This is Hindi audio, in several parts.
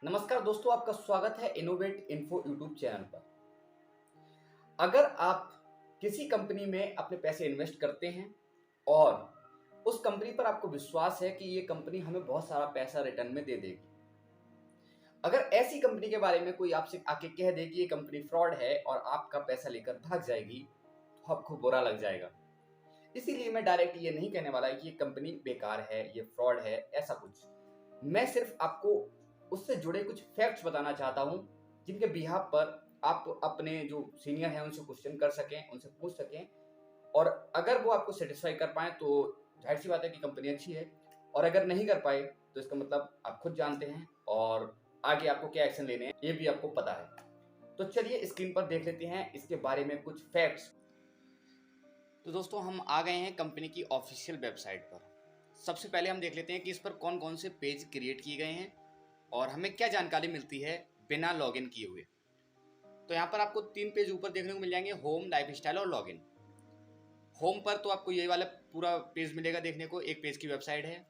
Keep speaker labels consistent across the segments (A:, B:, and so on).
A: नमस्कार दोस्तों, आपका स्वागत है इनोवेट इन्फो यूट्यूब चैनल पर। अगर आप किसी कंपनी में अपने पैसे इन्वेस्ट करते हैं और उस कंपनी पर आपको विश्वास है कि ये कंपनी हमें बहुत सारा पैसा रिटर्न में दे देगी, अगर ऐसी कंपनी के बारे में कोई आपसे आके कह दे कि ये कंपनी फ्रॉड है और आपका पैसा लेकर भाग जाएगी, तो आपको बुरा लग जाएगा। इसीलिए मैं डायरेक्ट ये नहीं कहने वाला कि ये कंपनी बेकार है, ये फ्रॉड है, ऐसा कुछ। मैं सिर्फ आपको उससे जुड़े कुछ फैक्ट्स बताना चाहता हूं, जिनके बिहाफ पर आप अपने जो सीनियर हैं उनसे क्वेश्चन कर सकें, उनसे पूछ सकें, और अगर वो आपको सेटिस्फाई कर पाए तो जाहिर सी बात है कि कंपनी अच्छी है, और अगर नहीं कर पाए तो इसका मतलब आप खुद जानते हैं और आगे आपको क्या एक्शन लेने हैं ये भी आपको पता है। तो चलिए स्क्रीन पर देख लेते हैं इसके बारे में कुछ फैक्ट्स। तो दोस्तों, हम आ गए हैं कंपनी की ऑफिशियल वेबसाइट पर। सबसे पहले हम देख लेते हैं कि इस पर कौन कौन से पेज क्रिएट किए गए हैं और हमें क्या जानकारी मिलती है बिना लॉगिन किए हुए। तो यहाँ पर आपको 3 पेज ऊपर देखने को मिल जाएंगे, होम, लाइफस्टाइल और लॉगिन। होम पर तो आपको ये वाला पूरा पेज मिलेगा देखने को, एक पेज की वेबसाइट है।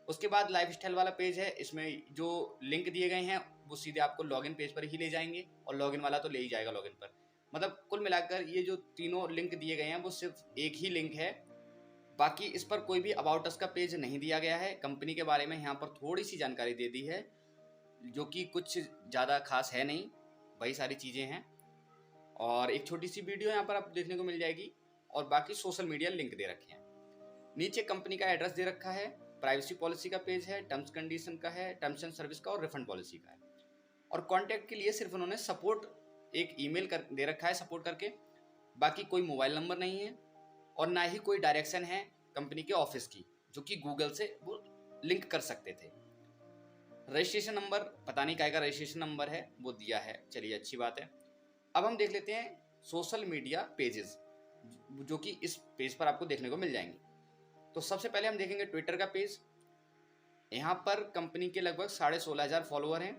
A: उसके बाद लाइफस्टाइल वाला पेज है, इसमें जो लिंक दिए गए हैं वो सीधे आपको लॉगिन पेज पर ही ले जाएंगे, और लॉगिन वाला तो ले ही जाएगा लॉगिन पर। मतलब कुल मिलाकर ये जो तीनों लिंक दिए गए हैं वो सिर्फ एक ही लिंक है। बाकी इस पर कोई भी अबाउट अस का पेज नहीं दिया गया है। कंपनी के बारे में यहाँ पर थोड़ी सी जानकारी दे दी है, जो कि कुछ ज़्यादा खास है नहीं, वही सारी चीज़ें हैं। और एक छोटी सी वीडियो यहाँ पर आपको देखने को मिल जाएगी, और बाकी सोशल मीडिया लिंक दे रखे हैं। नीचे कंपनी का एड्रेस दे रखा है, प्राइवेसी पॉलिसी का पेज है, टर्म्स कंडीशन का है, टर्म्स एंड सर्विस का और रिफंड पॉलिसी का है। और कॉन्टैक्ट के लिए सिर्फ उन्होंने सपोर्ट एक ईमेल कर दे रखा है सपोर्ट करके। बाकी कोई मोबाइल नंबर नहीं है और ना ही कोई डायरेक्शन है कंपनी के ऑफिस की, जो कि गूगल से वो लिंक कर सकते थे। रजिस्ट्रेशन नंबर पता नहीं क्या का रजिस्ट्रेशन नंबर है, वो दिया है, चलिए अच्छी बात है। अब हम देख लेते हैं सोशल मीडिया पेजेस, जो कि इस पेज पर आपको देखने को मिल जाएंगे। तो सबसे पहले हम देखेंगे ट्विटर का पेज। यहाँ पर कंपनी के लगभग 16,500 फॉलोअर हैं,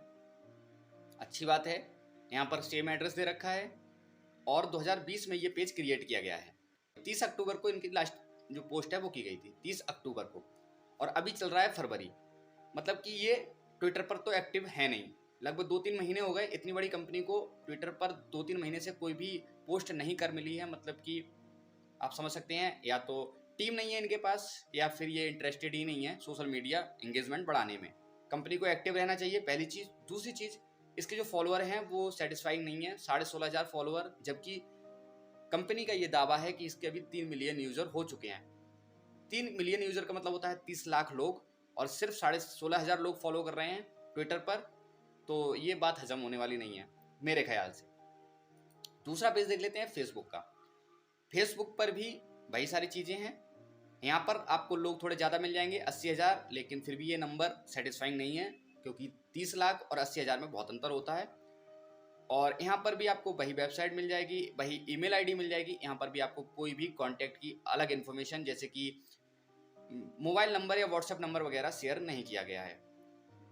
A: अच्छी बात है। यहाँ पर सेम एड्रेस दे रखा है और 2020 में ये पेज क्रिएट किया गया है। 30 अक्टूबर को इनकी लास्ट जो पोस्ट है वो की गई थी, 30 अक्टूबर को, और अभी चल रहा है फरवरी। मतलब कि ये ट्विटर पर तो एक्टिव है नहीं। लगभग 2-3 महीने हो गए इतनी बड़ी कंपनी को ट्विटर पर 2-3 महीने से कोई भी पोस्ट नहीं कर मिली है। मतलब कि आप समझ सकते हैं, या तो टीम नहीं है इनके पास, या फिर ये इंटरेस्टेड ही नहीं है सोशल मीडिया एंगेजमेंट बढ़ाने में। कंपनी को एक्टिव रहना चाहिए, पहली चीज़। दूसरी चीज़, इसके जो फॉलोअर हैं वो सेटिस्फाइंग नहीं है, 16,500 फॉलोअर, जबकि कंपनी का ये दावा है कि इसके अभी 3 मिलियन यूज़र हो चुके हैं। 3 मिलियन यूज़र का मतलब होता है 30 लाख लोग, और सिर्फ 16,500 लोग फॉलो कर रहे हैं ट्विटर पर। तो ये बात हजम होने वाली नहीं है मेरे ख्याल से। दूसरा पेज देख लेते हैं फेसबुक का। फेसबुक पर भी वही सारी चीज़ें हैं। यहाँ पर आपको लोग थोड़े ज़्यादा मिल जाएंगे, 80,000, लेकिन फिर भी ये नंबर सेटिस्फाइंग नहीं है, क्योंकि 30 लाख और 80,000 में बहुत अंतर होता है। और यहाँ पर भी आपको वही वेबसाइट मिल जाएगी, वही ईमेल आईडी मिल जाएगी। यहाँ पर भी आपको कोई भी कॉन्टैक्ट की अलग इन्फॉर्मेशन, जैसे कि मोबाइल नंबर या व्हाट्सएप नंबर वगैरह शेयर नहीं किया गया है,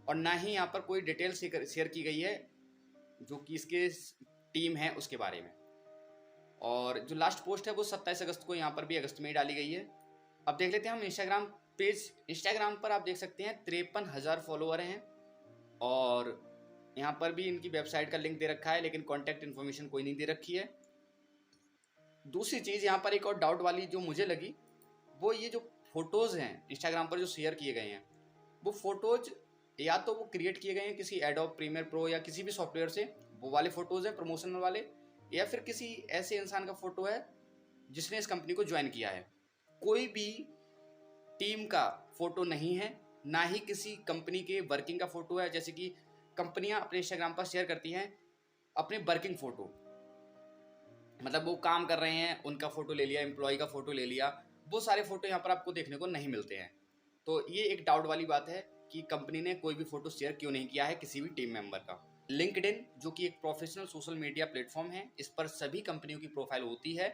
A: और ना ही यहाँ पर कोई डिटेल शेयर की गई है जो कि इसके टीम है उसके बारे में। और जो लास्ट पोस्ट है वो 27 अगस्त को यहाँ पर भी अगस्त में ही डाली गई है। अब देख लेते हैं हम इंस्टाग्राम पेज। इंस्टाग्राम पर आप देख सकते हैं 53,000 फॉलोअर हैं, और यहाँ पर भी इनकी वेबसाइट का लिंक दे रखा है, लेकिन कॉन्टैक्ट इन्फॉर्मेशन कोई नहीं दे रखी है। दूसरी चीज़ यहाँ पर एक और डाउट वाली जो मुझे लगी, वो ये जो फोटोज़ हैं इंस्टाग्राम पर जो शेयर किए गए हैं, वो फोटोज़ या तो वो क्रिएट किए गए हैं किसी एडोब प्रीमियर प्रो या किसी भी सॉफ्टवेयर से, वो वाले फोटोज़ हैं प्रमोशनल वाले, या फिर किसी ऐसे इंसान का फोटो है जिसने इस कंपनी को ज्वाइन किया है। कोई भी टीम का फोटो नहीं है, ना ही किसी कंपनी के वर्किंग का फोटो है। जैसे कि कंपनियां अपने इंस्टाग्राम पर शेयर करती हैं अपने वर्किंग फोटो, मतलब वो काम कर रहे हैं उनका फोटो ले लिया, एम्प्लॉय का फोटो ले लिया, वो सारे फोटो यहाँ पर आपको देखने को नहीं मिलते हैं। तो ये एक डाउट वाली बात है कि कंपनी ने कोई भी फोटो शेयर क्यों नहीं किया है किसी भी टीम मेंबर का। लिंक्डइन, जो कि एक प्रोफेशनल सोशल मीडिया प्लेटफॉर्म है, इस पर सभी कंपनियों की प्रोफाइल होती है,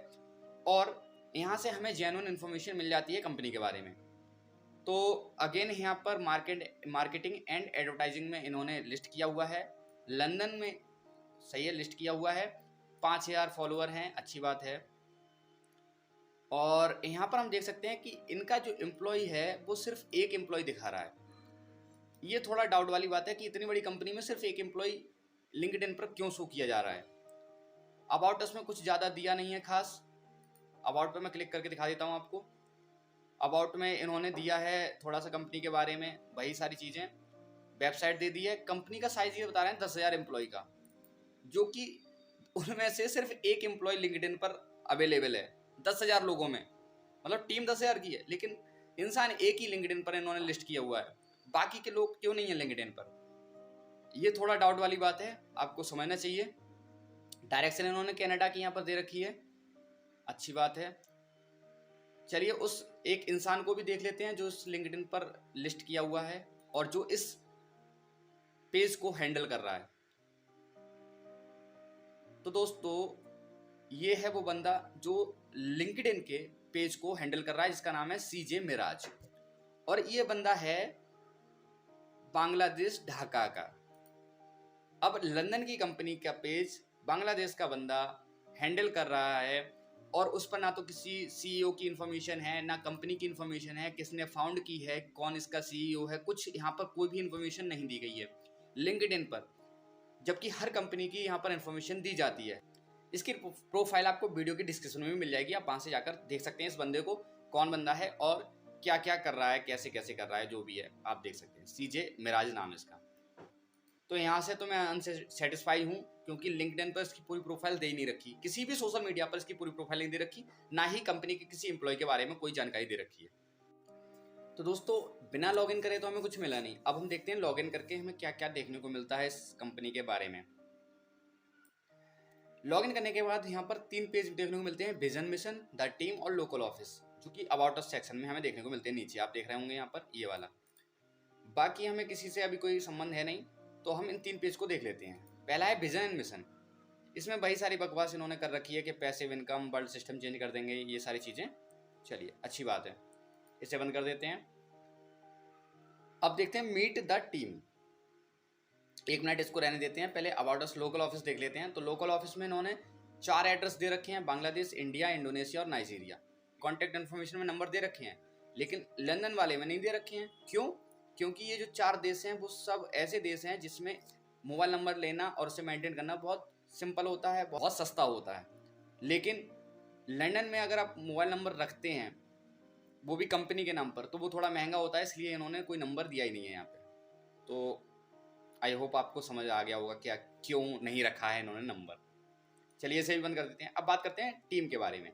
A: और यहाँ से हमें जेन्युइन इन्फॉर्मेशन मिल जाती है कंपनी के बारे में। तो अगेन यहाँ पर मार्केटिंग एंड एडवर्टाइजिंग में इन्होंने लिस्ट किया हुआ है। लंदन में सही है, लिस्ट किया हुआ है। 5,000 फॉलोअर हैं, अच्छी बात है। और यहाँ पर हम देख सकते हैं कि इनका जो एम्प्लॉय है वो सिर्फ एक एम्प्लॉय दिखा रहा है। ये थोड़ा डाउट वाली बात है कि इतनी बड़ी कंपनी में सिर्फ एक एम्प्लॉय लिंक्डइन पर क्यों शो किया जा रहा है। अबाउट अस में कुछ ज़्यादा दिया नहीं है खास। अबाउट पर मैं क्लिक करके दिखा देता हूँ आपको। अबाउट में इन्होंने दिया है थोड़ा सा कंपनी के बारे में, वही सारी चीज़ें। वेबसाइट दे दी है। कंपनी का साइज ये बता रहे हैं 10,000 एम्प्लॉय का, जो कि उनमें से सिर्फ एक एम्प्लॉय लिंक्डइन पर अवेलेबल है 10,000 लोगों में। मतलब टीम 10,000 की है, लेकिन इंसान एक ही लिंक्डइन पर इन्होंने लिस्ट किया हुआ है। बाकी के लोग क्यों नहीं है लिंक्डइन पर? ये थोड़ा डाउट वाली बात है, आपको समझना चाहिए। डायरेक्शन इन्होंने कनाडा की यहाँ पर दे रखी है, अच्छी बात है। चलिए उस एक इंसान को भी देख लेते हैं जो इस लिंक्डइन पर लिस्ट किया हुआ है और जो इस पेज को हैंडल कर रहा है। तो दोस्तों ये है वो बंदा जो लिंक्डइन के पेज को हैंडल कर रहा है, जिसका नाम है सीजे मिराज। और ये बंदा है बांग्लादेश ढाका का। अब लंदन की कंपनी का पेज बांग्लादेश का बंदा हैंडल कर रहा है और उस पर ना तो किसी सीईओ की इन्फॉर्मेशन है, ना कंपनी की इन्फॉर्मेशन है, किसने फाउंड की है, कौन इसका सीईओ है, कुछ यहाँ पर कोई भी इन्फॉर्मेशन नहीं दी गई है लिंक्डइन पर, जबकि हर कंपनी की यहाँ पर इन्फॉर्मेशन दी जाती है। इसकी प्रोफाइल आपको वीडियो की डिस्क्रिप्शन में भी मिल जाएगी, आप वहाँ से जाकर देख सकते हैं इस बंदे को, कौन बंदा है और क्या क्या कर रहा है, कैसे कैसे कर रहा है, जो भी है आप देख सकते हैं। सीजे मिराज नाम है इसका। तो यहाँ से तो मैं अनसेटिस्फाई हूँ, क्योंकि लिंक्डइन पर इसकी पूरी प्रोफाइल दे नहीं रखी, किसी भी सोशल मीडिया पर इसकी पूरी प्रोफाइल नहीं दे रखी, ना ही कंपनी के किसी एम्प्लॉय के बारे में कोई जानकारी दे रखी है। तो दोस्तों बिना लॉगिन करे तो हमें कुछ मिला नहीं। अब हम देखते हैं लॉगिन करके हमें क्या क्या देखने को मिलता है इस कंपनी के बारे में। लॉगिन करने के बाद यहाँ पर 3 पेज देखने को मिलते हैं, विजन, मिशन, द टीम और लोकल ऑफिस, जो कि अबाउट अस सेक्शन में हमें देखने को मिलते हैं। नीचे आप देख रहे होंगे यहाँ पर ये वाला। बाकी हमें किसी से अभी कोई संबंध है नहीं, तो हम इन 3 पेज को देख लेते हैं। पहला है विजन एंड मिशन। इसमें वही सारी बकवास इन्होंने कर रखी है कि passive income, world system change कर देंगे, ये सारी चीज़ें। चलिए अच्छी बात है, इसे बंद कर देते हैं। अब देखते हैं मीट द टीम। 1 मिनट इसको रहने देते हैं, पहले अबाउट अस लोकल ऑफिस देख लेते हैं। तो लोकल ऑफिस में इन्होंने 4 एड्रेस दे रखे हैं, बांग्लादेश, इंडिया, इंडोनेशिया और नाइजीरिया। कॉन्टैक्ट इन्फॉर्मेशन में नंबर दे रखे हैं, लेकिन लंदन वाले में नहीं दे रखे हैं। क्यों? क्योंकि ये जो 4 देश हैं वो सब ऐसे देश हैं जिसमें मोबाइल नंबर लेना और उसे मेंटेन करना बहुत सिंपल होता है, बहुत सस्ता होता है। लेकिन लंदन में अगर आप मोबाइल नंबर रखते हैं, वो भी कंपनी के नाम पर, तो वो थोड़ा महंगा होता है, इसलिए इन्होंने कोई नंबर दिया ही नहीं है यहाँ पे। तो आई होप आपको समझ आ गया होगा क्या क्यों नहीं रखा है इन्होंने नंबर। चलिए इसे भी बंद कर देते हैं। अब बात करते हैं टीम के बारे में।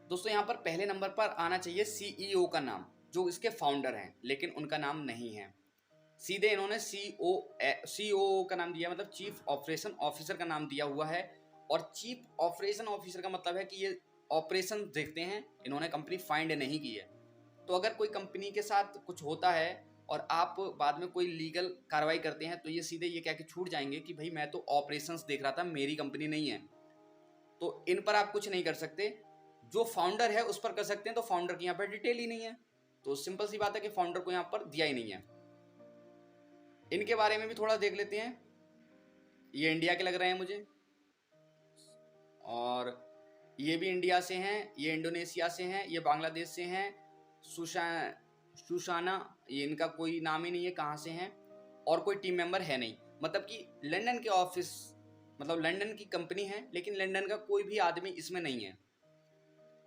A: दोस्तों यहाँ पर पहले नंबर पर आना चाहिए सीईओ का नाम, जो इसके फाउंडर हैं, लेकिन उनका नाम नहीं है। सीधे इन्होंने सीओ का नाम दिया, मतलब चीफ ऑपरेशन ऑफिसर का नाम दिया हुआ है। और चीफ ऑपरेशन ऑफिसर का मतलब है कि ये ऑपरेशन देखते हैं, इन्होंने कंपनी फाइंड नहीं की है। तो अगर कोई कंपनी के साथ कुछ होता है और आप बाद में कोई लीगल कार्रवाई करते हैं, तो ये सीधे ये कह के छूट जाएंगे कि भाई मैं तो ऑपरेशंस देख रहा था, मेरी कंपनी नहीं है। तो इन पर आप कुछ नहीं कर सकते, जो फाउंडर है उस पर कर सकते हैं। तो फाउंडर की यहाँ पर डिटेल ही नहीं है, तो सिंपल सी बात है कि फाउंडर को यहाँ पर दिया ही नहीं है। इनके बारे में भी थोड़ा देख लेते हैं। ये इंडिया के लग रहे हैं मुझे, और ये भी इंडिया से हैं, ये इंडोनेशिया से हैं, ये बांग्लादेश से हैं। सुशाना, ये इनका कोई नाम ही नहीं है कहाँ से हैं, और कोई टीम मेंबर है नहीं। मतलब कि लंदन के ऑफिस, मतलब लंदन की कंपनी है, लेकिन लंदन का कोई भी आदमी इसमें नहीं है।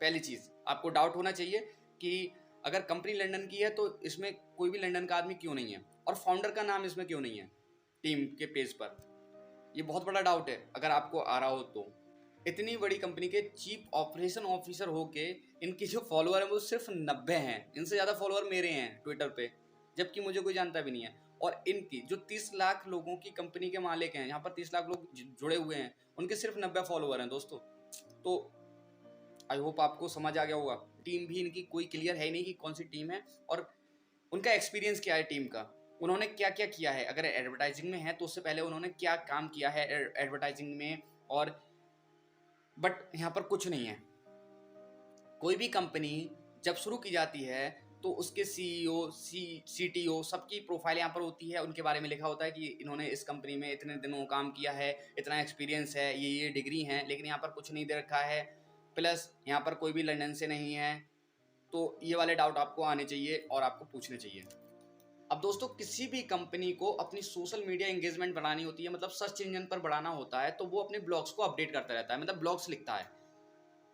A: पहली चीज़ आपको डाउट होना चाहिए कि अगर कंपनी लंदन की है तो इसमें कोई भी लंदन का आदमी क्यों नहीं है, और फाउंडर का नाम इसमें क्यों नहीं है टीम के पेज पर। ये बहुत बड़ा डाउट है अगर आपको आ रहा हो तो। इतनी बड़ी कंपनी के चीफ ऑपरेशन ऑफिसर होके इनकी जो फॉलोअर है वो सिर्फ 90 हैं। इनसे ज़्यादा फॉलोअर मेरे हैं ट्विटर पे, जबकि मुझे कोई जानता भी नहीं है। और इनकी जो 30 लाख लोगों की कंपनी के मालिक हैं, यहाँ पर 30 लाख लोग जुड़े हुए हैं, उनके सिर्फ 90 फॉलोअर हैं दोस्तों। तो आई होप आपको समझ आ गया होगा। टीम भी इनकी कोई क्लियर है ही नहीं कि कौन सी टीम है और उनका एक्सपीरियंस क्या है टीम का, उन्होंने क्या क्या किया है। अगर एडवर्टाइजिंग में है तो उससे पहले उन्होंने क्या काम किया है एडवर्टाइजिंग में, और बट यहाँ पर कुछ नहीं है। कोई भी कंपनी जब शुरू की जाती है तो उसके सीईओ, सीटीओ सबकी प्रोफाइल यहाँ पर होती है, उनके बारे में लिखा होता है कि इन्होंने इस कंपनी में इतने दिनों काम किया है, इतना एक्सपीरियंस है, ये डिग्री हैं, लेकिन यहाँ पर कुछ नहीं दे रखा है। प्लस यहाँ पर कोई भी लंदन से नहीं है। तो ये वाले डाउट आपको आने चाहिए और आपको पूछने चाहिए। अब दोस्तों किसी भी कंपनी को अपनी सोशल मीडिया एंगेजमेंट बढ़ानी होती है, मतलब सर्च इंजन पर बढ़ाना होता है, तो वो अपने ब्लॉग्स को अपडेट करता रहता है, मतलब ब्लॉग्स लिखता है।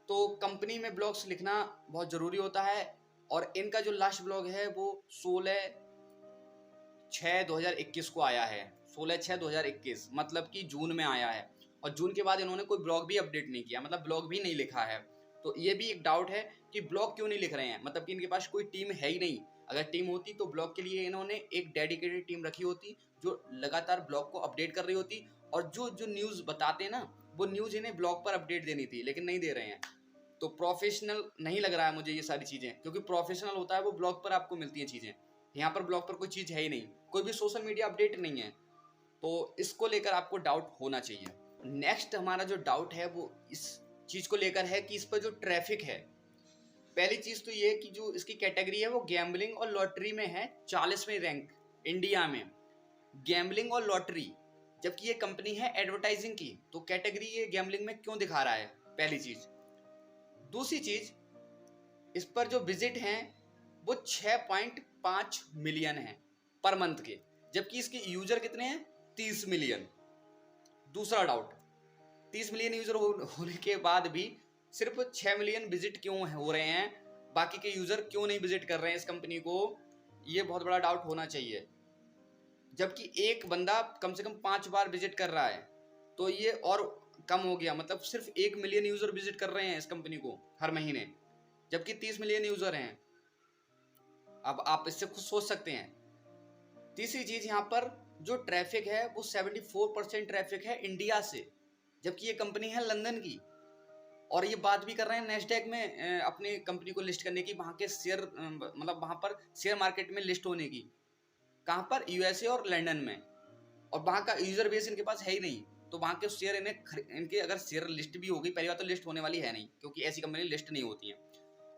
A: तो कंपनी में ब्लॉग्स लिखना बहुत ज़रूरी होता है। और इनका जो लास्ट ब्लॉग है वो 16/6/2021 को आया है। 16/6/2021 मतलब कि जून में आया है। और जून के बाद इन्होंने कोई ब्लॉग भी अपडेट नहीं किया, मतलब ब्लॉग भी नहीं लिखा है। तो ये भी एक डाउट है कि ब्लॉग क्यों नहीं लिख रहे हैं, मतलब कि इनके पास कोई टीम है ही नहीं। अगर टीम होती तो ब्लॉग के लिए इन्होंने एक डेडिकेटेड टीम रखी होती जो लगातार ब्लॉग को अपडेट कर रही होती, और जो जो न्यूज़ बताते ना वो न्यूज़ इन्हें ब्लॉग पर अपडेट देनी थी, लेकिन नहीं दे रहे हैं। तो प्रोफेशनल नहीं लग रहा है मुझे ये सारी चीज़ें, क्योंकि प्रोफेशनल होता है वो ब्लॉग पर आपको मिलती हैं चीज़ें। यहाँ पर ब्लॉग पर कोई चीज़ है ही नहीं, कोई भी सोशल मीडिया अपडेट नहीं है। तो इसको लेकर आपको डाउट होना चाहिए। नेक्स्ट हमारा जो डाउट है वो इस चीज़ को लेकर है कि इस पर जो ट्रैफिक है, पहली चीज़ तो ये कि जो इसकी कैटेगरी है वो गैम्बलिंग और लॉटरी में है 40वें रैंक इंडिया में। गैम्बलिंग और लॉटरी, जबकि ये कंपनी है एडवर्टाइजिंग की, तो कैटेगरी ये गैम्बलिंग में क्यों दिखा रहा है, पहली चीज़। दूसरी चीज़, इस पर जो विजिट हैं वो 6.5 मिलियन हैं पर मंथ के, जबकि इसके यूजर कितने हैं, 30 मिलियन। दूसरा डाउट, 30 मिलियन यूजर होने के बाद भी सिर्फ 6 मिलियन विजिट क्यों हो रहे हैं, बाकी के यूजर क्यों नहीं विजिट कर रहे हैं इस कंपनी को, ये बहुत बड़ा डाउट होना चाहिए। जबकि एक बंदा कम से कम 5 बार विजिट कर रहा है, तो ये और कम हो गया, मतलब सिर्फ 1 मिलियन यूजर विजिट कर रहे हैं इस कंपनी को हर महीने, जबकि 30 मिलियन यूजर हैं। अब आप इससे खुद सोच सकते हैं। तीसरी चीज, यहाँ पर जो ट्रैफिक है वो 74% ट्रैफिक है इंडिया से, जबकि ये कंपनी है लंदन की, और ये बात भी कर रहे हैं नेस्डैक में अपनी कंपनी को लिस्ट करने की, वहाँ के शेयर मतलब वहाँ पर शेयर मार्केट में लिस्ट होने की। कहाँ पर, यूएसए और लंदन में। और वहाँ का यूजर बेस इनके पास है ही नहीं, तो वहाँ के शेयर इनके अगर शेयर लिस्ट भी हो गई, पहली बात तो लिस्ट होने वाली है नहीं, क्योंकि ऐसी कंपनी लिस्ट नहीं होती है।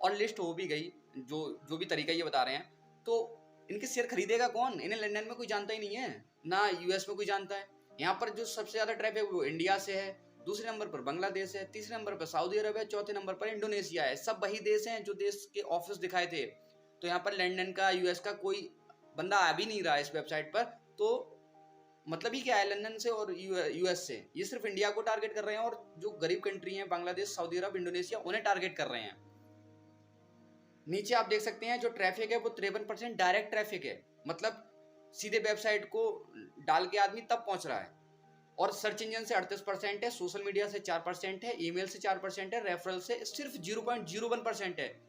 A: और लिस्ट हो भी गई, जो भी तरीका ये बता रहे हैं, तो इनके शेयर खरीदेगा कौन, इन्हें लंदन में कोई जानता ही नहीं है, ना यूएस में कोई जानता है। यहाँ पर जो सबसे ज्यादा ट्रैफिक वो इंडिया से है, दूसरे नंबर पर बांग्लादेश है, तीसरे नंबर पर सऊदी अरब है, चौथे नंबर पर इंडोनेशिया है। सब वही देश हैं जो देश के ऑफिस दिखाए थे। तो यहाँ पर लंदन का, यूएस का कोई बंदा आ भी नहीं रहा है इस वेबसाइट पर। तो मतलब ही क्या है लंदन से और यूएस से, ये सिर्फ इंडिया को टारगेट कर रहे हैं, और जो गरीब कंट्री हैं बांग्लादेश, सऊदी अरब, इंडोनेशिया, उन्हें टारगेट कर रहे हैं। नीचे आप देख सकते हैं जो ट्रैफिक है वो 53% डायरेक्ट ट्रैफिक है, मतलब सीधे वेबसाइट को डाल के आदमी तब पहुंच रहा है। और सर्च इंजन से 38% है, सोशल मीडिया से 4% है, ईमेल से 4% है, रेफरल से सिर्फ 0.01% है,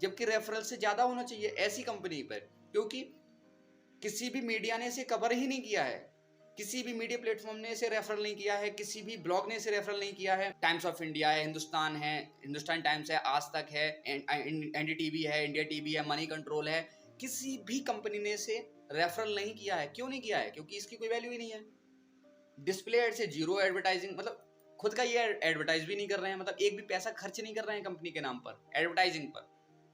A: जबकि रेफरल से ज्यादा होना चाहिए ऐसी कंपनी पर, क्योंकि किसी भी मीडिया ने इसे कवर ही नहीं किया है, किसी भी मीडिया प्लेटफॉर्म ने इसे रेफरल नहीं किया है, किसी भी ब्लॉग ने इसे रेफरल नहीं किया है। टाइम्स ऑफ इंडिया है, हिंदुस्तान है, हिंदुस्तान टाइम्स है, आज तक है, एनडीटीवी है, इंडिया टीवी है, मनी कंट्रोल है, किसी भी कंपनी ने इसे रेफरल नहीं किया है। क्यों नहीं किया है, क्योंकि इसकी कोई वैल्यू ही नहीं है। डिस्प्ले एड से जीरो एडवर्टाइजिंग, मतलब खुद का ये एडवर्टाइज भी नहीं कर रहे हैं, मतलब एक भी पैसा खर्च नहीं कर रहे हैं कंपनी के नाम पर एडवर्टाइजिंग पर।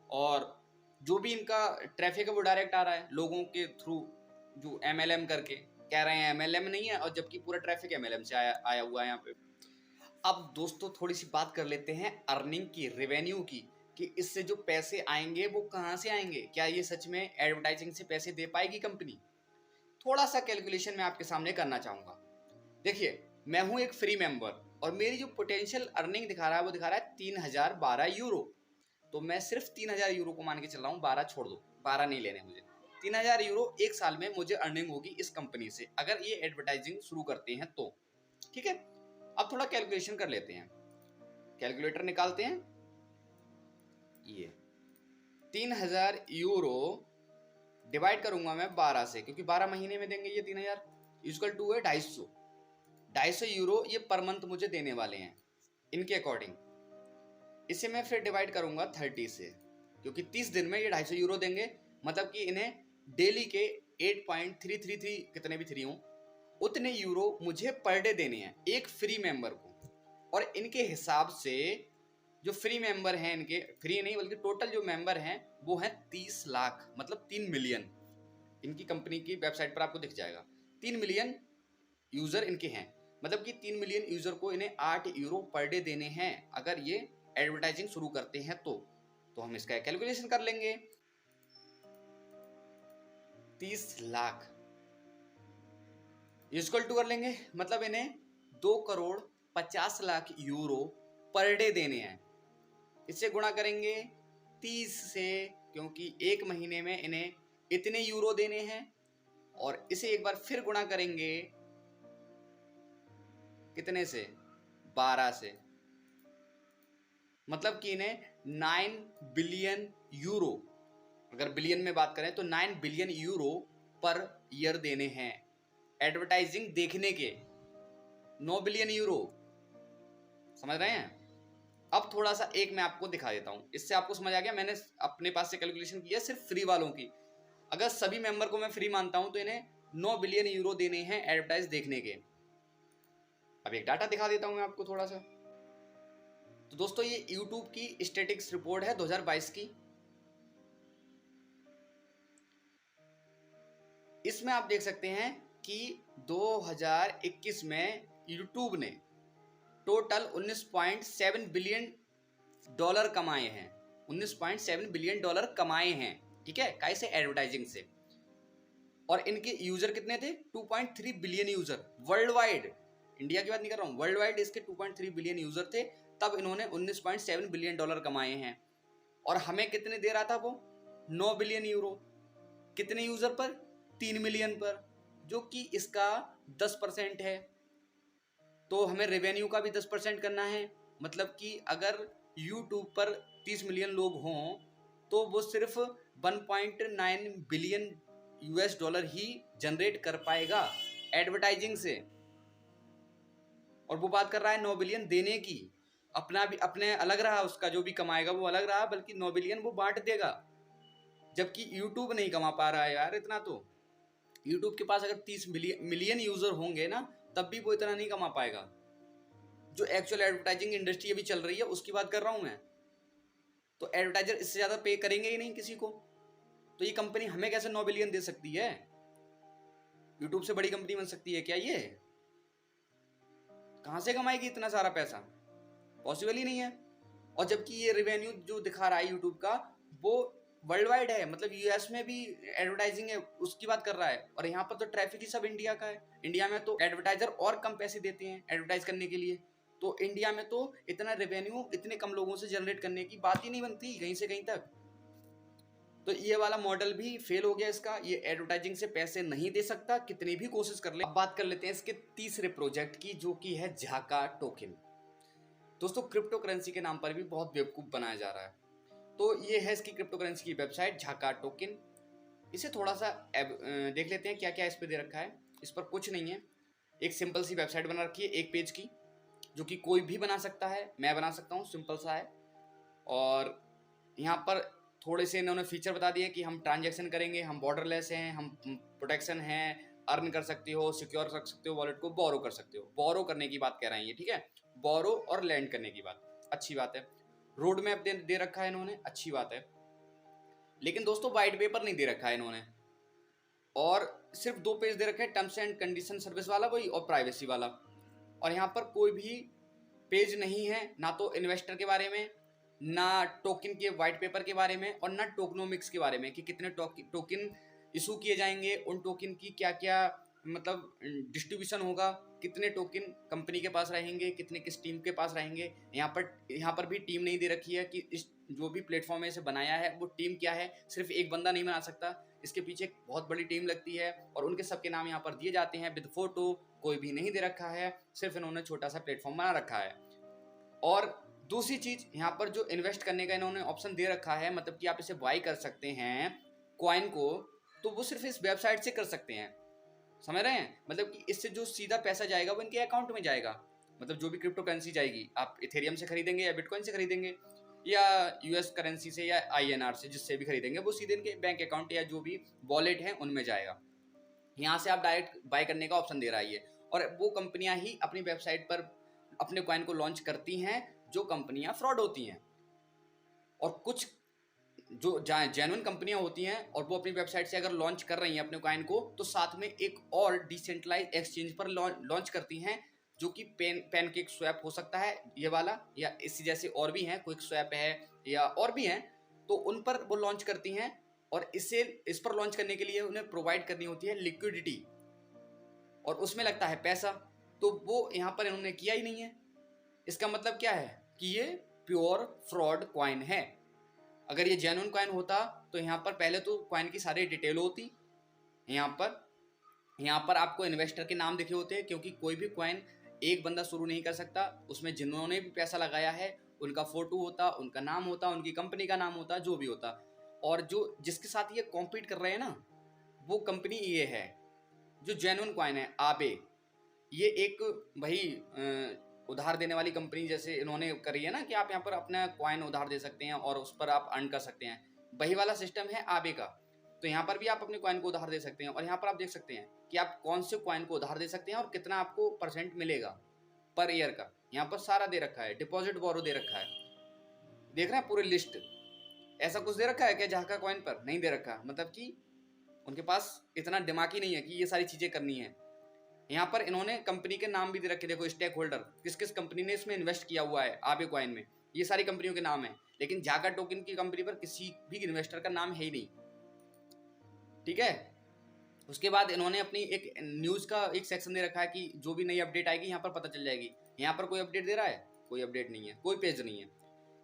A: और जो भी इनका ट्रैफिक है वो डायरेक्ट आ रहा है लोगों के थ्रू, जो एमएलएम करके कह रहे हैं, एमएलएम नहीं है, और जबकि पूरा ट्रैफिक एमएलएम से आया हुआ है यहाँ पे। अब दोस्तों थोड़ी सी बात कर लेते हैं अर्निंग की, रेवेन्यू की, कि इससे जो पैसे आएंगे वो कहाँ से आएंगे, क्या ये सच में एडवर्टाइजिंग से पैसे दे पाएगी कंपनी। थोड़ा सा कैलकुलेशन मैं आपके सामने करना चाहूंगा। देखिए, मैं हूं एक फ्री मेंबर, और मेरी जो पोटेंशियल अर्निंग दिखा रहा है वो दिखा रहा है 3012 यूरो। तो मैं सिर्फ 3000 यूरो को मान के चल रहा हूँ, 12 छोड़ दो, 12 नहीं लेने मुझे। 3000 यूरो एक साल में मुझे अर्निंग होगी इस कंपनी से, अगर ये एडवर्टाइजिंग शुरू करते हैं तो। ठीक है, अब थोड़ा कैलकुलेशन कर लेते हैं, कैलकुलेटर निकालते हैं। ये 3000 यूरो डिवाइड करूंगा मैं 12 से, क्योंकि 12 महीने में देंगे ये 3000, इक्वल टू है 250 यूरो ये पर मंथ मुझे देने वाले हैं इनके अकॉर्डिंग। इसे मैं फिर डिवाइड करूंगा 30 से, क्योंकि 30 दिन में ये 250 यूरो देंगे, मतलब कि इन्हें डेली के 8.333 कितने भी थ्री हों उतने यूरो मुझे पर डे देने हैं एक फ्री मेंबर को। और इनके हिसाब से जो फ्री मेंबर हैं, इनके फ्री नहीं बल्कि टोटल जो मेंबर हैं वो हैं 30 लाख, मतलब 3 मिलियन। इनकी कंपनी की वेबसाइट पर आपको दिख जाएगा 3 मिलियन यूजर इनके हैं, मतलब कि 3 मिलियन यूजर को इन्हें 8 यूरो पर डे देने हैं अगर ये एडवर्टाइजिंग शुरू करते हैं तो हम इसका कैलकुलेशन कर लेंगे। 30 लाख इक्वल टू कर लेंगे, मतलब इन्हें 2,50,00,000 यूरो पर डे देने हैं। इससे गुणा करेंगे 30 से, क्योंकि एक महीने में इन्हें इतने यूरो देने हैं, और इसे एक बार फिर गुणा करेंगे कितने से, 12 से, मतलब कि इन्हें 9 बिलियन यूरो, अगर बिलियन में बात करें तो 9 बिलियन यूरो पर ईयर देने हैं एडवर्टाइजिंग देखने के। 9 बिलियन यूरो, समझ रहे हैं। अब थोड़ा सा एक मैं आपको दिखा देता हूं, इससे आपको समझ आ गया। मैंने अपने पास से कैलकुलेशन किया सिर्फ फ्री वालों की। अगर सभी मेंबर को मैं फ्री मानता हूं तो इन्हें 9 बिलियन यूरो देने हैं एडवर्टाइज देखने के। अब एक डाटा दिखा देता हूं मैं आपको थोड़ा सा। तो दोस्तों ये YouTube की स्टैटिस्टिक्स रिपोर्ट है 2022 की। इसमें आप देख सकते हैं कि 2021 में YouTube ने टोटल 19.7 बिलियन डॉलर कमाए हैं। 19.7 बिलियन डॉलर कमाए हैं, ठीक है, कैसे, एडवर्टाइजिंग से। और इनके यूजर कितने थे, 2.3 billion user world wide. India की बात नहीं कर रहा हूं, वर्ल्ड वाइड इसके 2.3 बिलियन यूजर थे। तब इन्होंने 19.7 बिलियन डॉलर कमाए हैं। और हमें कितने दे रहा था वो, 9 बिलियन यूरो। कितने यूजर पर, 3 मिलियन पर, जो कि इसका 10% है। तो हमें रेवेन्यू का भी 10% करना है। मतलब कि अगर YouTube पर 30 मिलियन लोग हों तो वो सिर्फ 1.9 बिलियन यूएस डॉलर ही जनरेट कर पाएगा एडवर्टाइजिंग से। और वो बात कर रहा है 9 बिलियन देने की। अपना भी अपने अलग रहा, उसका जो भी कमाएगा वो अलग रहा, बल्कि 9 बिलियन वो बांट देगा। जबकि YouTube नहीं कमा पा रहा है यार इतना। तो YouTube के पास अगर 30 मिलियन यूजर होंगे ना, तब भी वो इतना नहीं कमा पाएगा। जो एक्चुअल एडवर्टाइजिंग इंडस्ट्री अभी चल रही है उसकी बात कर रहा हूं मैं। तो एडवर्टाइजर इससे ज्यादा पे करेंगे ही नहीं किसी को। तो ये कंपनी हमें कैसे 9 बिलियन दे सकती है? यूट्यूब से बड़ी कंपनी बन सकती है क्या ये? कहां से कमाएगी इतना सारा पैसा? पॉसिबल ही नहीं है। और जबकि ये रेवेन्यू जो दिखा रहा है यूट्यूब का, वो वर्ल्ड वाइड है, मतलब यूएस में भी एडवर्टाइजिंग है उसकी बात कर रहा है। और यहाँ पर तो ट्रैफिक ही सब इंडिया का है। इंडिया में तो एडवर्टाइजर और कम पैसे देते हैं एडवर्टाइज करने के लिए। तो इंडिया में तो इतना रेवेन्यू इतने कम लोगों से जनरेट करने की बात ही नहीं बनती कहीं से कहीं तक। तो ये वाला मॉडल भी फेल हो गया इसका। ये एडवर्टाइजिंग से पैसे नहीं दे सकता कितनी भी कोशिश कर ले। अब बात कर लेते हैं इसके तीसरे प्रोजेक्ट की, जो कि है झाका टोकन। दोस्तों क्रिप्टो करेंसी के नाम पर भी बहुत बेवकूफ बनाया जा रहा है। तो ये है इसकी क्रिप्टो करेंसी की वेबसाइट झाका टोकन। इसे थोड़ा सा देख लेते हैं क्या क्या इस पर दे रखा है। इस पर कुछ नहीं है, एक सिंपल सी वेबसाइट बना रखी है एक पेज की, जो कि कोई भी बना सकता है, मैं बना सकता हूँ, सिंपल सा है। और यहाँ पर थोड़े से इन्होंने फीचर बता दिए कि हम ट्रांजैक्शन करेंगे, हम बॉर्डरलेस हैं, हम प्रोटेक्शन हैं, अर्न कर सकते हो, सिक्योर रख सकते हो वॉलेट को, बोरो कर सकते हो। बोरो करने की बात कह रहे हैं ये, ठीक है, बोरो और लैंड करने की बात, अच्छी बात है। रोड मैप दे रखा है इन्होंने, अच्छी बात है। लेकिन दोस्तों वाइट पेपर नहीं दे रखा है इन्होंने, और सिर्फ 2 पेज दे रखे हैं, टर्म्स एंड कंडीशन सर्विस वाला वही और प्राइवेसी वाला। और यहाँ पर कोई भी पेज नहीं है, ना तो इन्वेस्टर के बारे में, ना टोकन के वाइट पेपर के बारे में, और ना टोकनोमिक्स के बारे में कि कितने टोकन इशू किए जाएंगे, उन टोकन की क्या क्या मतलब डिस्ट्रीब्यूशन होगा, कितने टोकन कंपनी के पास रहेंगे, कितने किस टीम के पास रहेंगे। यहाँ पर भी टीम नहीं दे रखी है कि इस जो भी प्लेटफॉर्म है इसे बनाया है वो टीम क्या है। सिर्फ एक बंदा नहीं बना सकता, इसके पीछे एक बहुत बड़ी टीम लगती है, और उनके सबके नाम यहाँ पर दिए जाते हैं विद फोटो। कोई भी नहीं दे रखा है, सिर्फ इन्होंने छोटा सा प्लेटफॉर्म बना रखा है। और दूसरी चीज, यहाँ पर जो इन्वेस्ट करने का इन्होंने ऑप्शन दे रखा है, मतलब कि आप इसे बाई कर सकते हैं कॉइन को, तो वो सिर्फ इस वेबसाइट से कर सकते हैं। समझ रहे हैं? मतलब कि इससे जो सीधा पैसा जाएगा वो इनके अकाउंट में जाएगा। मतलब जो भी क्रिप्टो करेंसी जाएगी, आप इथेरियम से खरीदेंगे या बिटकॉइन से खरीदेंगे या यूएस करेंसी से या आईएनआर से, जिससे भी खरीदेंगे, वो सीधे इनके बैंक अकाउंट या जो भी वॉलेट है उनमें जाएगा। यहाँ से आप डायरेक्ट बाय करने का ऑप्शन दे रहा है ये। और वो कंपनियां ही अपनी वेबसाइट पर अपने कॉइन को लॉन्च करती हैं जो कंपनियां फ्रॉड होती हैं। और कुछ जो जेन्युइन कंपनियां होती हैं और वो अपनी वेबसाइट से अगर लॉन्च कर रही हैं अपने कॉइन को, तो साथ में एक और डिसेंट्रलाइज एक्सचेंज पर लॉन्च करती हैं, जो कि पैनकेक स्वैप हो सकता है ये वाला, या इसी जैसे और भी हैं, क्विक स्वैप है या और भी हैं। तो उन पर वो लॉन्च करती हैं और इस पर लॉन्च करने के लिए उन्हें प्रोवाइड करनी होती है लिक्विडिटी, और उसमें लगता है पैसा। तो वो यहाँ पर इन्होंने किया ही नहीं है। इसका मतलब क्या है कि ये प्योर फ्रॉड कॉइन है। अगर ये जेन्युइन कॉइन होता तो यहाँ पर पहले तो कॉइन की सारी डिटेल होती, यहाँ पर आपको इन्वेस्टर के नाम दिखे होते, क्योंकि कोई भी कॉइन एक बंदा शुरू नहीं कर सकता, उसमें जिन्होंने भी पैसा लगाया है उनका फोटो होता, उनका नाम होता, उनकी कंपनी का नाम होता, जो भी होता। और जो जिसके साथ ये कॉम्पीट कर रहे हैं ना, वो कंपनी ये है जो जेन्युइन कॉइन है, आबे। ये एक भाई उधार देने वाली कंपनी जैसे इन्होंने करी है ना, कि आप यहाँ पर अपना कॉइन उधार दे सकते हैं और उस पर आप अर्न कर सकते हैं, वही वाला सिस्टम है आबे का। तो यहाँ पर भी आप अपने कॉइन को उधार दे सकते हैं, और यहाँ पर आप देख सकते हैं कि आप कौन से कॉइन को उधार दे सकते हैं और कितना आपको परसेंट मिलेगा पर ईयर का। यहाँ पर सारा दे रखा है, डिपॉजिट बोरो दे रखा है, देख रहे हैं पूरी लिस्ट। ऐसा कुछ दे रखा है क्या जहाँ का कॉइन पर नहीं दे रखा, मतलब कि उनके पास इतना दिमाग ही नहीं है कि ये सारी चीजें करनी है। यहाँ पर इन्होंने कंपनी के नाम भी दे रखे, देखो स्टेक होल्डर, किस किस कंपनी ने इसमें इन्वेस्ट किया हुआ है आबे कॉइन में, ये सारी कंपनियों के नाम है। लेकिन जाका टोकन की कंपनी पर किसी भी इन्वेस्टर का नाम है ही नहीं, ठीक है। उसके बाद इन्होंने अपनी एक न्यूज का एक सेक्शन दे रखा है कि जो भी नई अपडेट आएगी यहाँ पर पता चल जाएगी। यहाँ पर कोई अपडेट दे रहा है? कोई अपडेट नहीं है, कोई पेज नहीं है।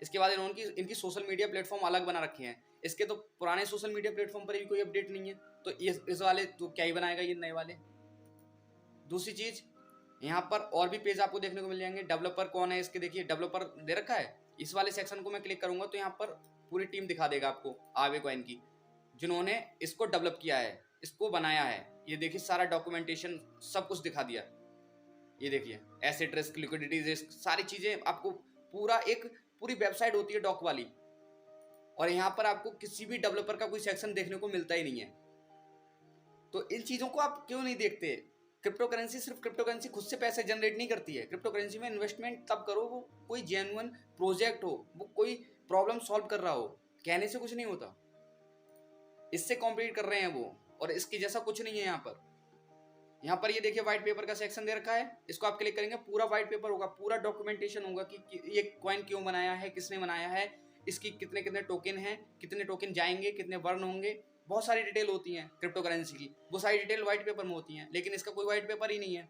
A: इसके बाद इनकी सोशल मीडिया प्लेटफॉर्म अलग बना रखे हैं, इसके तो पुराने सोशल मीडिया प्लेटफॉर्म पर भी कोई अपडेट नहीं है, तो इस वाले तो क्या ही बनाएगा ये नए वाले। दूसरी चीज, यहाँ पर और भी पेज आपको देखने को मिल जाएंगे। डेवलपर कौन है इसके, देखिए डेवलपर दे रखा है। इस वाले सेक्शन को मैं क्लिक करूंगा तो यहाँ पर पूरी टीम दिखा देगा आपको आबे कॉइन की, जिन्होंने इसको डेवलप किया है, इसको बनाया है। ये देखिए सारा डॉक्यूमेंटेशन सब कुछ दिखा दिया। ये देखिए एसेट रिस्क, लिक्विडिटी रिस्क, सारी चीजें आपको पूरी वेबसाइट होती है डॉक वाली, और यहाँ पर आपको किसी भी डेवलपर का कोई सेक्शन देखने को मिलता ही नहीं है। तो इन चीजों को आप क्यों नहीं देखते? क्रिप्टो करेंसी सिर्फ क्रिप्टो करेंसी खुद से पैसे जनरेट नहीं करती है। क्रिप्टो करेंसी में इन्वेस्टमेंट तब करो वो कोई जेन्युइन प्रोजेक्ट हो, वो कोई प्रॉब्लम सॉल्व कर रहा हो, कहने से कुछ नहीं होता। इससे कॉम्पीट कर रहे हैं वो, और इसकी जैसा कुछ नहीं है। यहाँ पर ये देखिए व्हाइट पेपर का सेक्शन दे रखा है, इसको आप क्लिक करेंगे पूरा व्हाइट पेपर होगा, पूरा डॉक्यूमेंटेशन होगा कि ये कॉइन क्यों बनाया है, किसने बनाया है, इसकी कितने कितने टोकन हैं, कितने टोकन जाएंगे, कितने बर्न होंगे, बहुत सारी डिटेल होती है क्रिप्टो करेंसी की। वो सारी डिटेल व्हाइट पेपर में होती है, लेकिन इसका कोई व्हाइट पेपर ही नहीं है,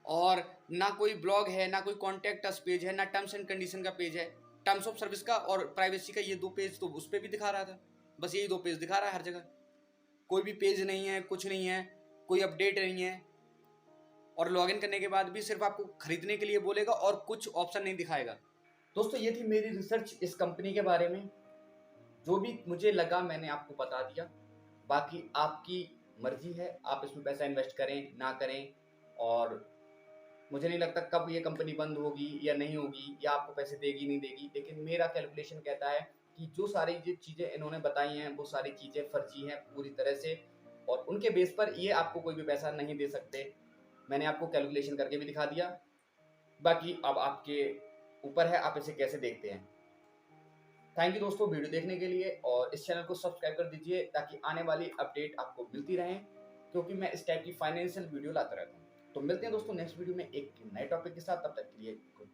A: और ना कोई ब्लॉग है, ना कोई कॉन्टेक्ट अस पेज है, ना टर्म्स एंड कंडीशन का पेज है। टर्म्स ऑफ सर्विस का और प्राइवेसी का ये 2 पेज तो उस पर भी दिखा रहा था, बस यही 2 पेज दिखा रहा है हर जगह। कोई भी पेज नहीं है, कुछ नहीं है, कोई अपडेट नहीं है, और लॉगिन करने के बाद भी सिर्फ आपको खरीदने के लिए बोलेगा और कुछ ऑप्शन नहीं दिखाएगा। दोस्तों ये थी मेरी रिसर्च इस कंपनी के बारे में, जो भी मुझे लगा मैंने आपको बता दिया। बाकी आपकी मर्जी है, आप इसमें पैसा इन्वेस्ट करें ना करें, और मुझे नहीं लगता कब ये कंपनी बंद होगी या नहीं होगी, या आपको पैसे देगी नहीं देगी। लेकिन मेरा कैलकुलेशन कहता है कि जो सारी जो चीज़ें इन्होंने बताई हैं वो सारी चीज़ें फर्जी हैं पूरी तरह से, और उनके बेस पर ये आपको कोई भी पैसा नहीं दे सकते। मैंने आपको कैलकुलेशन करके भी दिखा दिया। बाकी अब आपके ऊपर है आप इसे कैसे देखते हैं। थैंक यू दोस्तों वीडियो देखने के लिए, और इस चैनल को सब्सक्राइब कर दीजिए ताकि आने वाली अपडेट आपको मिलती रहे, क्योंकि मैं इस टाइप की फाइनेंशियल वीडियो लाता रहता हूँ। तो मिलते हैं दोस्तों नेक्स्ट वीडियो में एक नए टॉपिक के साथ, तब तक के लिए गुड।